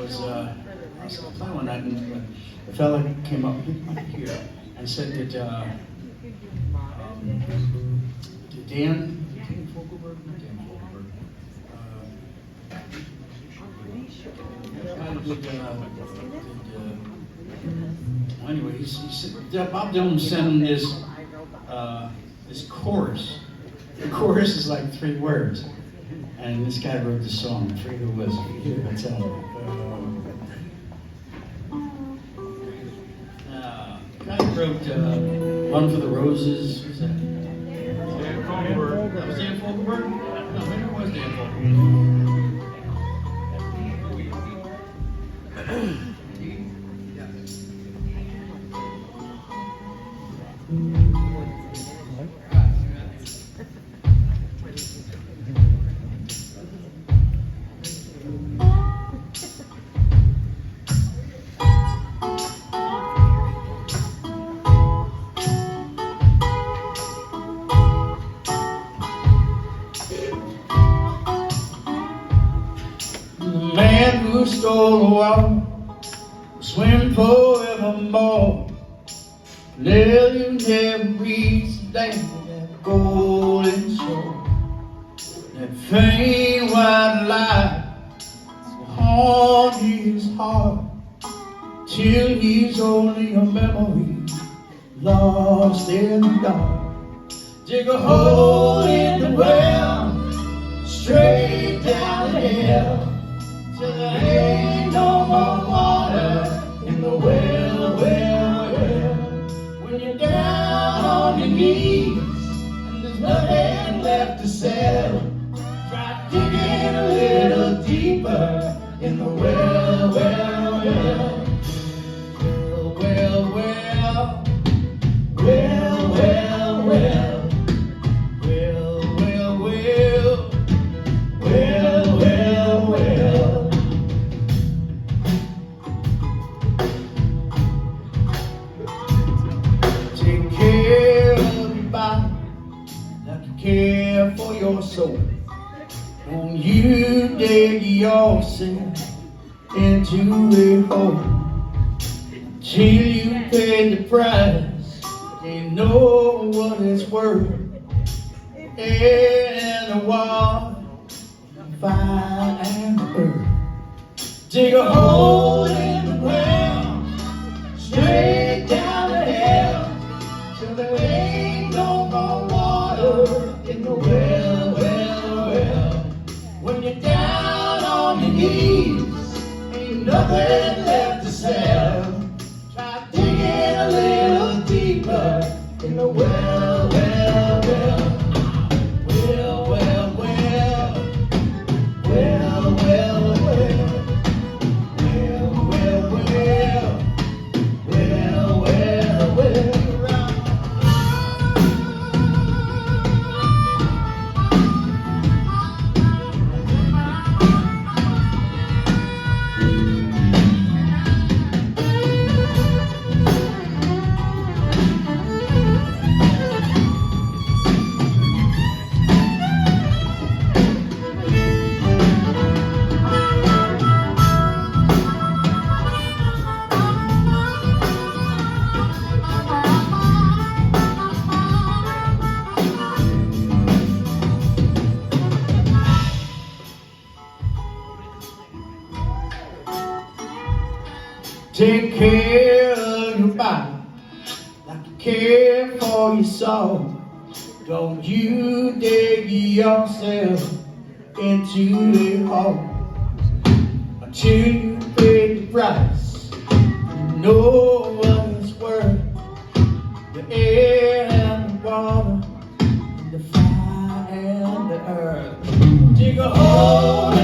was playing one night, and the fella came up here and said that Dan Fogelberg, not Dan Fogelberg, anyway, he said, Bob Dylan sent him this chorus. The chorus is like 3 words, and this guy wrote the song. I forget who it was. What's that? Guy wrote One for the Roses. Who's that? Dan Fogelberg. That was Dan Fogelberg? No, maybe it was Dan Fogelberg. Man who stole a walk, swim forevermore. Little you never reach the land of that golden shore. That faint white light will haunt his heart till he's only a memory lost in the dark. Dig a hole in the well, straight down to hell. Till there ain't no more water in the well, well, well. When you're down on your knees and there's nothing left to sell, try digging a little deeper in the well, well, well. Well, well, well. Well, well, well. Well, well, well. Well, well, well. Care for your soul. Don't you dig yourself into a hole till you pay the price. They know what it's worth. And the water, fire and the earth. Dig a hole in the ground, straight down to hell, till there ain't no more water in the well, well, well. When you're down on your knees, ain't nothing left to sell. Try digging a little deeper in the well, well, well. Well, well, well. Well, well, well. Well, well, well. Well, well, well. Take care of your body like you care for your soul. Don't you dig yourself into a hole until you pay the price. You know what it's worth. The air and the water, the fire and the earth. Dig a hole